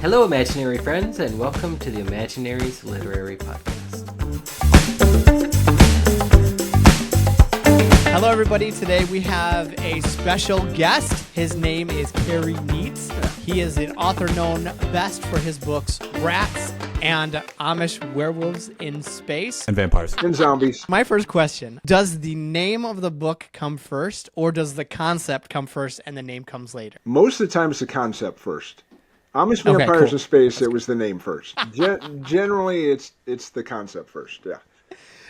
Hello, imaginary friends, and welcome to the Imaginaries Literary Podcast. Hello, everybody. Today we have a special guest. His name is Kerry Nietz. He is an author known best for his books Rats and Amish Werewolves in Space. And Vampires. And Zombies. My first question, does the name of the book come first, or does the concept come first and the name comes later? Most of the time it's the concept first. Amish Vampires in Space, it was the name first. Generally, it's the concept first, yeah.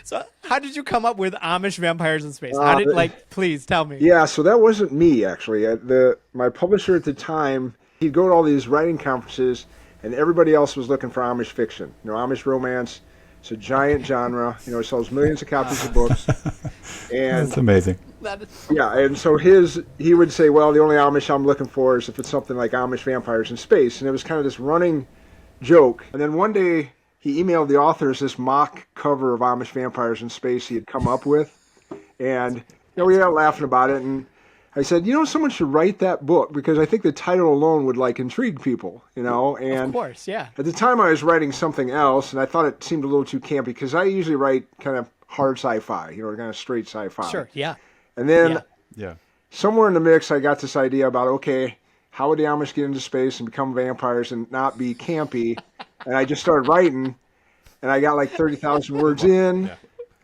So how did you come up with Amish Vampires in Space? How did, please tell me. Yeah, so that wasn't me, actually. My publisher at the time, he'd go to all these writing conferences, and everybody else was looking for Amish fiction. You know, Amish romance, it's a giant genre. You know, it sells millions of copies of books. And that's amazing. Yeah, and so he would say, well, the only Amish I'm looking for is if it's something like Amish Vampires in Space. And it was kind of this running joke. And then one day, he emailed the authors this mock cover of Amish Vampires in Space he had come up with. And we were laughing about it. And I said, someone should write that book because I think the title alone would intrigue people, And of course, yeah. At the time I was writing something else, and I thought it seemed a little too campy because I usually write kind of hard sci-fi, kind of straight sci-fi. Sure, yeah. And then yeah. Somewhere in the mix, I got this idea about, okay, how would the Amish get into space and become vampires and not be campy? And I just started writing, and I got 30,000 words in.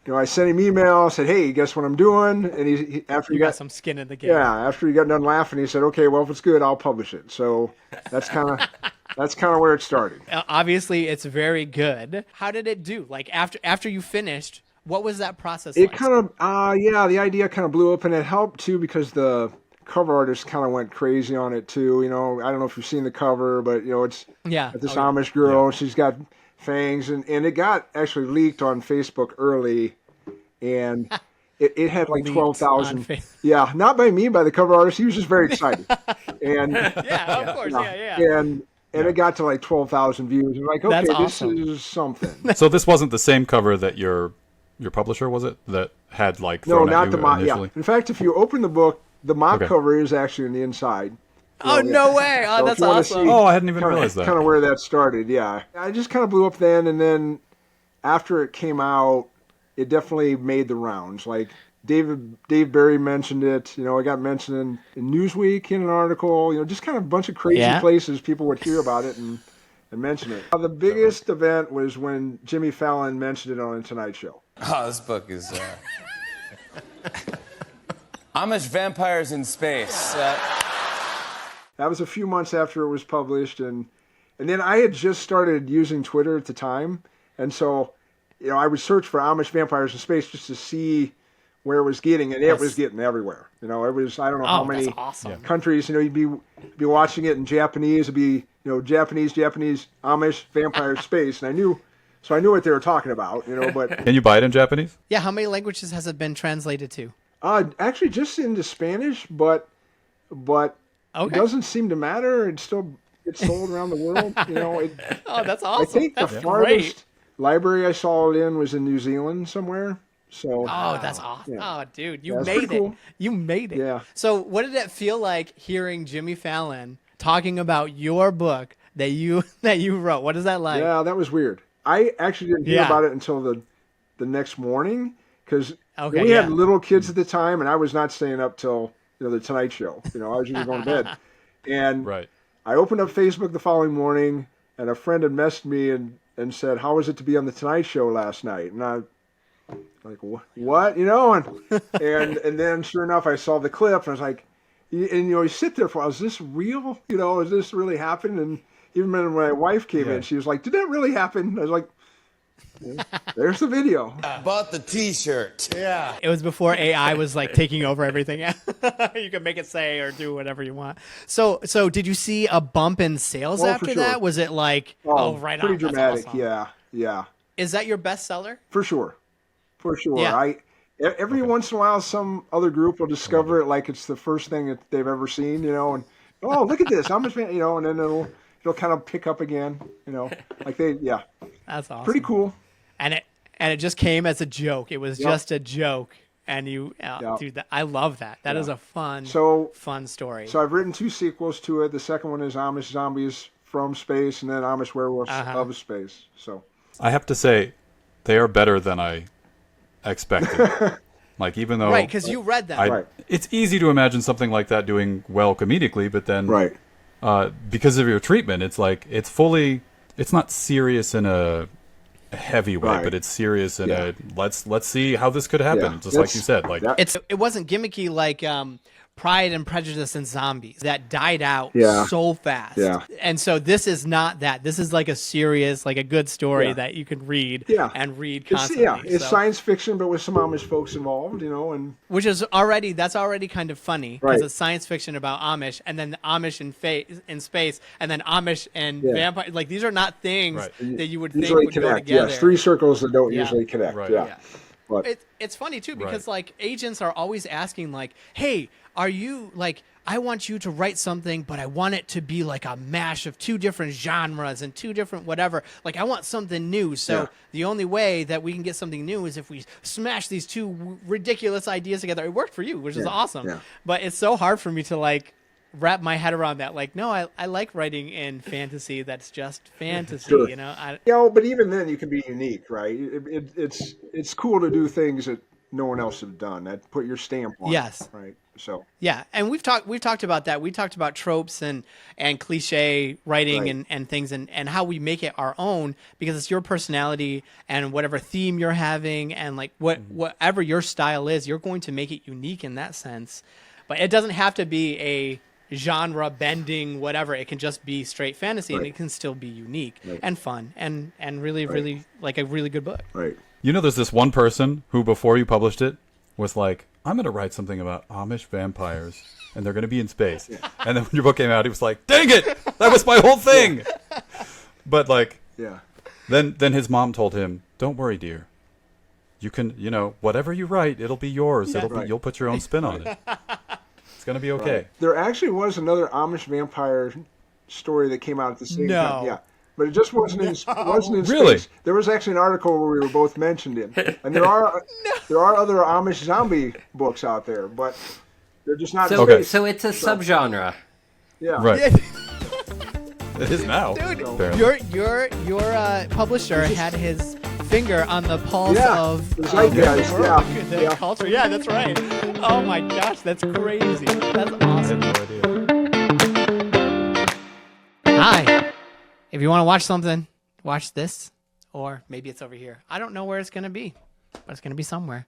Yeah. I sent him email, said, hey, guess what I'm doing? And he after you got some skin in the game. Yeah, after he got done laughing, he said, okay, well, if it's good, I'll publish it. So that's kind of where it started. Obviously, it's very good. How did it do? After you finished, what was that process like? It kind of, the idea kind of blew up, and it helped, too, because the cover artist kind of went crazy on it, too. I don't know if you've seen the cover, but, it's this Amish girl. Yeah. She's got fangs, and it got actually leaked on Facebook early, and it had 12,000. Yeah, not by me, by the cover artist. He was just very excited. And yeah, of course, yeah. And it got to 12,000 views. And okay, that's this awesome. is something. So this wasn't the same cover that your publisher, was it? That had no, not the mock. Initially? Yeah. In fact, if you open the book, the mock cover is actually on the inside. No way! Oh, so that's awesome. I hadn't even realized that. Kind of where that started, yeah. I just kind of blew up then, and then after it came out, it definitely made the rounds. Dave Barry mentioned it. It got mentioned in Newsweek in an article. Just kind of a bunch of crazy places people would hear about it and mention it. The biggest event was when Jimmy Fallon mentioned it on The Tonight Show. Oh, this book is Amish Vampires in Space. That was a few months after it was published, and then I had just started using Twitter at the time, and so I would search for Amish Vampires in Space just to see where it was getting, and it was getting everywhere. It was, I don't know how many countries. You'd be watching it in Japanese. It'd be Japanese Amish Vampire Space, and I knew what they were talking about. But can you buy it in Japanese? Yeah, how many languages has it been translated to? Actually, just into Spanish, but it doesn't seem to matter. It's sold around the world. Oh, that's awesome. I think the farthest library I saw it in was in New Zealand somewhere. So. Oh, that's awesome. Yeah. Oh, dude, you that's made it. Cool. You made it. Yeah. So what did it feel like hearing Jimmy Fallon talking about your book that you wrote? What is that like? Yeah, that was weird. I actually didn't hear about it until the next morning because we had little kids at the time, and I was not staying up till the Tonight Show. I was usually going to bed. And I opened up Facebook the following morning, and a friend had messaged me and said, how was it to be on the Tonight Show last night? And I like, what? And then sure enough, I saw the clip, and I was like, and you sit there for, is this real? Is this really happening? And even when my wife came in, she was like, did that really happen? I was like, there's the video. Bought the T-shirt. Yeah. It was before AI was taking over everything. You could make it say or do whatever you want. So did you see a bump in sales after that? Was it right on? Pretty dramatic. Awesome. Yeah. Is that your bestseller? For sure. Yeah. Every once in a while, some other group will discover it like it's the first thing that they've ever seen, and look at this, I'm just, and then it'll kind of pick up again, That's awesome. Pretty cool. And it just came as a joke. It was just a joke, and dude, I love that. That is a fun story. So I've written 2 sequels to it. The second one is Amish Zombies from Space, and then Amish Werewolves of Space. So I have to say, they are better than I expected. Like, even though right, because you read them. It's easy to imagine something like that doing well comedically, but then because of your treatment, it's like it's not serious in a heavy way, but it's serious in a let's see how this could happen. Just like you said, like it wasn't gimmicky like Pride and Prejudice and Zombies that died out so fast. Yeah. And so this is not that. This is like a serious, like a good story that you can read and read constantly. It's science fiction, but with some Amish folks involved, and which is already kind of funny because it's science fiction about Amish, and then the Amish in space, and then Amish and vampire. Like, these are not things that you would think would go together. Yes, three circles that don't usually connect. Right. Yeah. But it's funny too because like agents are always asking like, hey, are you like, I want you to write something, but I want it to be like a mash of two different genres and two different whatever. Like, I want something new. So the only way that we can get something new is if we smash these two ridiculous ideas together. It worked for you, which is awesome. Yeah. But it's so hard for me to like wrap my head around that. Like, no, I like writing in fantasy that's just fantasy, you know? But even then you can be unique, right? It's cool to do things that no one else has done, that put your stamp on it, right? So and we've talked about that. We talked about tropes and cliche writing and things and how we make it our own because it's your personality and whatever theme you're having and like whatever your style is, you're going to make it unique in that sense. But it doesn't have to be a genre bending whatever. It can just be straight fantasy and it can still be unique and fun and really really like a really good book. Right. You know, there's this one person who before you published it was like, I'm going to write something about Amish vampires, and they're going to be in space. And then when your book came out, he was like, dang it! That was my whole thing! But, like, then his mom told him, don't worry, dear. You can, whatever you write, it'll be yours. You'll put your own spin on it. It's going to be okay. There actually was another Amish vampire story that came out at the same time. Yeah. But it just wasn't in Really? Space. There was actually an article where we were both mentioned in. And there are other Amish zombie books out there, but they're just not in space. So it's a subgenre. Yeah. Right. It is now. Dude, apparently. your publisher had his finger on the pulse of the zeitgeist, the culture. Yeah, that's right. Oh my gosh, that's crazy. That's awesome. I had no idea. Hi. If you want to watch something, watch this, or maybe it's over here. I don't know where it's going to be, but it's going to be somewhere.